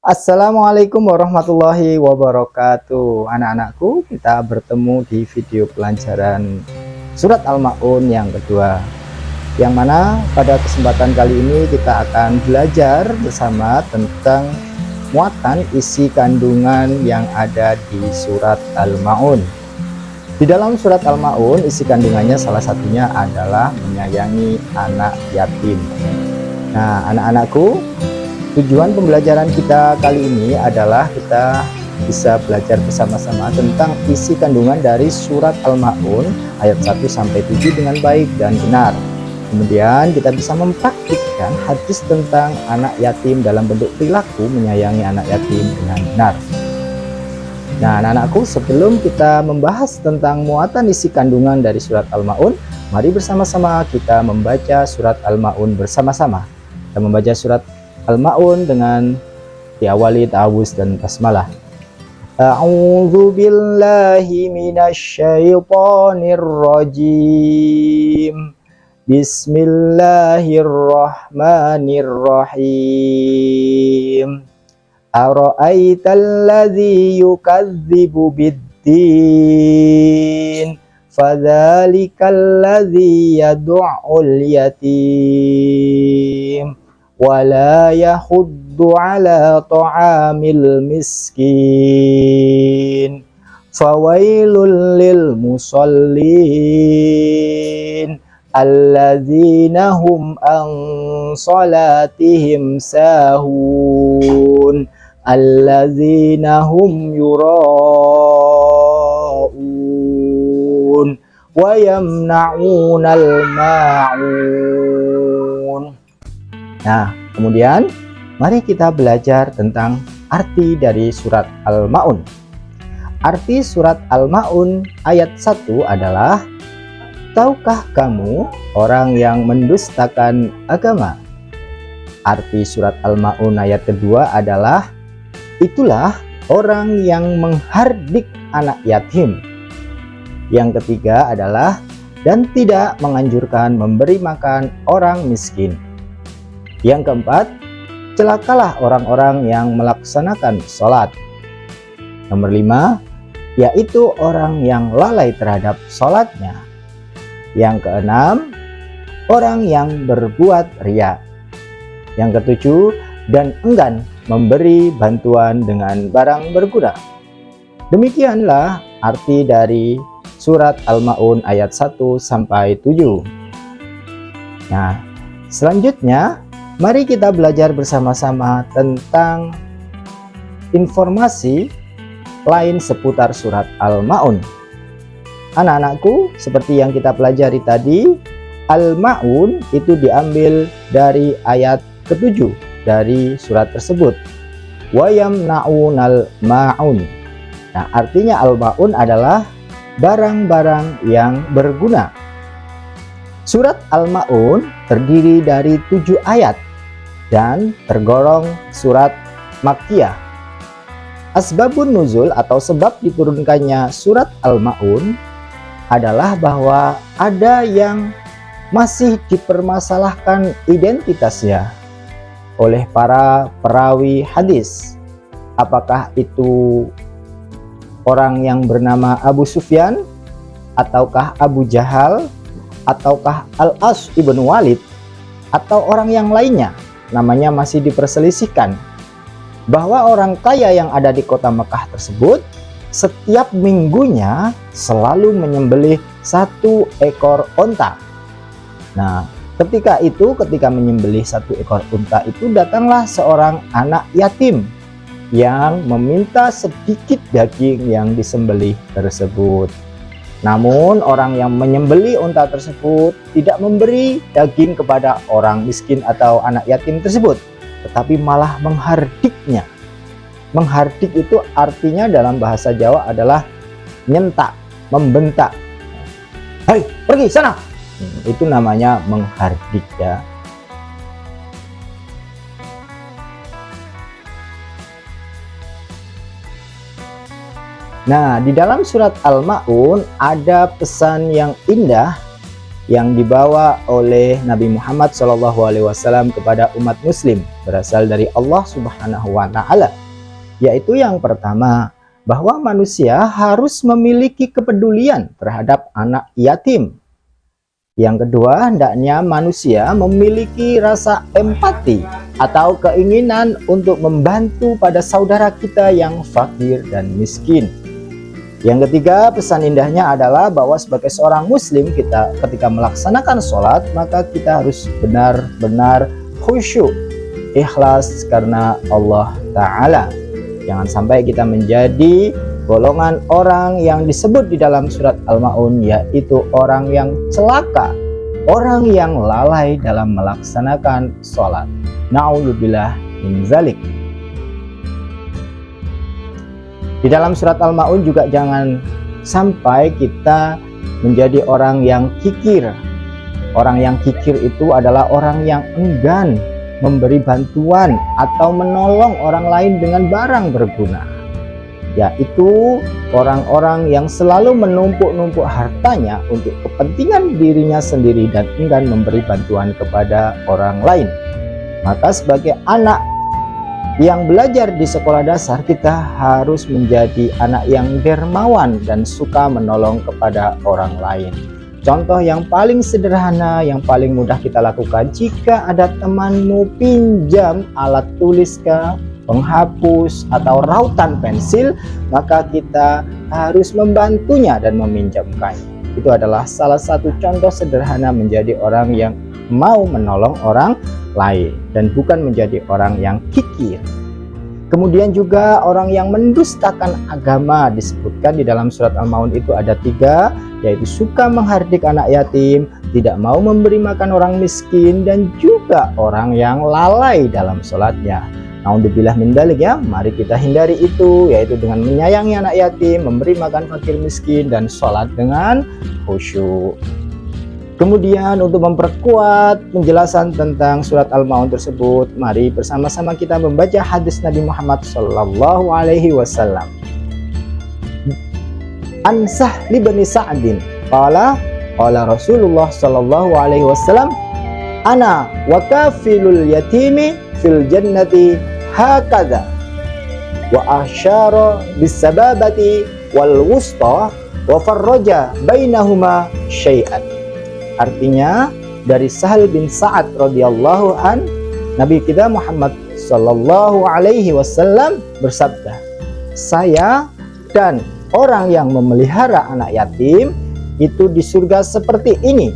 Assalamualaikum warahmatullahi wabarakatuh. Anak-anakku, kita bertemu di video pelajaran surat Al-Ma'un yang kedua, yang mana pada kesempatan kali ini kita akan belajar bersama tentang muatan isi kandungan yang ada di surat Al-Ma'un. Di dalam surat Al-Ma'un, isi kandungannya salah satunya adalah menyayangi anak yatim. Nah, anak-anakku, tujuan pembelajaran kita kali ini adalah kita bisa belajar bersama-sama tentang isi kandungan dari surat Al-Ma'un ayat 1-7 dengan baik dan benar. Kemudian kita bisa mempraktikkan hadis tentang anak yatim dalam bentuk perilaku menyayangi anak yatim dengan benar. Nah, anak-anakku, sebelum kita membahas tentang muatan isi kandungan dari surat Al-Ma'un, mari bersama-sama kita membaca surat Al-Ma'un bersama-sama. Kita membaca surat Al-Ma'un dengan diawali ta'awuz dan basmalah. A'udzu billahi minasyaitonir rajim. Bismillahirrahmanirrahim. Ara'aital ladzi yukadzibu biddin, fadzalikal ladzi yad'ul yatim wala yahuddu ala ta'amil miskin, fawailul lil musallin alladzina hum an salatihim sahun alladzina hum yura'un wa yamna'unal ma'un. Nah, kemudian mari kita belajar tentang arti dari surat Al-Ma'un. Arti surat Al-Ma'un ayat 1 adalah, tahukah kamu orang yang mendustakan agama? Arti surat Al-Ma'un ayat kedua adalah, itulah orang yang menghardik anak yatim. Yang ketiga adalah, dan tidak menganjurkan memberi makan orang miskin. Yang keempat, celakalah orang-orang yang melaksanakan sholat. Nomor 5, yaitu orang yang lalai terhadap sholatnya. Yang keenam, orang yang berbuat riya. Yang ketujuh, dan enggan memberi bantuan dengan barang berguna. Demikianlah arti dari surat Al-Ma'un ayat 1-7. Nah, selanjutnya mari kita belajar bersama-sama tentang informasi lain seputar surat Al-Ma'un. Anak-anakku, seperti yang kita pelajari tadi, Al-Ma'un itu diambil dari ayat ke-7 dari surat tersebut. Wa yamna'unal ma'un. Nah, artinya Al-Ma'un adalah barang-barang yang berguna. Surat Al-Ma'un terdiri dari 7 ayat dan tergolong surat Makkiyah. Asbabun nuzul atau sebab diturunkannya surat Al-Ma'un adalah bahwa ada yang masih dipermasalahkan identitasnya oleh para perawi hadis. Apakah itu orang yang bernama Abu Sufyan, ataukah Abu Jahal, ataukah Al-As ibn Walid, atau orang yang lainnya, namanya masih diperselisihkan. Bahwa orang kaya yang ada di kota Mekah tersebut setiap minggunya selalu menyembelih 1 ekor onta. Nah, ketika menyembelih 1 ekor unta itu, datanglah seorang anak yatim yang meminta sedikit daging yang disembelih tersebut. Namun orang yang menyembelih unta tersebut tidak memberi daging kepada orang miskin atau anak yatim tersebut, tetapi malah menghardiknya. Menghardik itu artinya dalam bahasa Jawa adalah nyentak, membentak. Hei, pergi sana! Itu namanya menghardik, ya. Nah, di dalam surat Al-Ma'un ada pesan yang indah yang dibawa oleh Nabi Muhammad SAW kepada umat muslim berasal dari Allah Subhanahu wa Ta'ala, yaitu yang pertama, bahwa manusia harus memiliki kepedulian terhadap anak yatim. Yang kedua, hendaknya manusia memiliki rasa empati atau keinginan untuk membantu pada saudara kita yang fakir dan miskin. Yang ketiga, pesan indahnya adalah bahwa sebagai seorang muslim, kita ketika melaksanakan sholat, maka kita harus benar-benar khusyuk, ikhlas karena Allah Ta'ala. Jangan sampai kita menjadi golongan orang yang disebut di dalam surat Al-Ma'un, yaitu orang yang celaka, orang yang lalai dalam melaksanakan sholat. Na'udzubillah min zalik. Di dalam surat Al-Ma'un juga jangan sampai kita menjadi orang yang kikir. Orang yang kikir itu adalah orang yang enggan memberi bantuan atau menolong orang lain dengan barang berguna, yaitu orang-orang yang selalu menumpuk-numpuk hartanya untuk kepentingan dirinya sendiri dan enggan memberi bantuan kepada orang lain. Maka sebagai anak yang belajar di sekolah dasar, kita harus menjadi anak yang dermawan dan suka menolong kepada orang lain. Contoh yang paling sederhana, yang paling mudah kita lakukan, jika ada temanmu pinjam alat tulis kah, penghapus atau rautan pensil, maka kita harus membantunya dan meminjamkannya. Itu adalah salah satu contoh sederhana menjadi orang yang mau menolong orang lain dan bukan menjadi orang yang kikir. Kemudian juga orang yang mendustakan agama, disebutkan di dalam surat Al-Ma'un itu ada 3, yaitu suka menghardik anak yatim, tidak mau memberi makan orang miskin, dan juga orang yang lalai dalam sholatnya. Naudzubillah min dzalik ya. Mari kita hindari itu, yaitu dengan menyayangi anak yatim, memberi makan fakir miskin, dan sholat dengan khusyuk. Kemudian untuk memperkuat penjelasan tentang surat Al-Ma'un tersebut, mari bersama-sama kita membaca hadis Nabi Muhammad SAW. An Sahli bin Sa'din qala Rasulullah SAW, ana wa kafilul yatimi fil jannati hakadha, wa asyara bis sababati wal wusta wa farraja bainahuma syai'an. Artinya, dari Sahal bin Sa'ad radhiyallahu an, Nabi kita Muhammad sallallahu alaihi wasallam bersabda, saya dan orang yang memelihara anak yatim itu di surga seperti ini.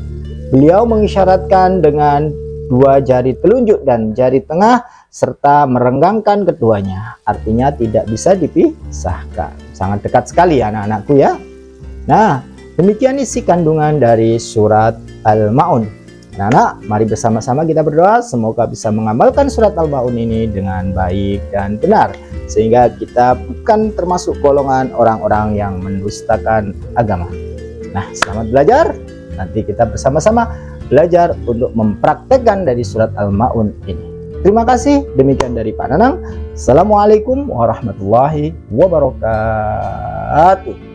Beliau mengisyaratkan dengan 2 jari telunjuk dan jari tengah serta merenggangkan keduanya. Artinya tidak bisa dipisahkan. Sangat dekat sekali anak-anakku ya. Nah, demikian isi kandungan dari surat Al-Ma'un. Anak-anak, mari bersama-sama kita berdoa semoga bisa mengamalkan surat Al-Ma'un ini dengan baik dan benar, sehingga kita bukan termasuk golongan orang-orang yang mendustakan agama. Nah, selamat belajar. Nanti kita bersama-sama belajar untuk mempraktekkan dari surat Al-Ma'un ini. Terima kasih. Demikian dari Pak Nanang. Assalamualaikum warahmatullahi wabarakatuh.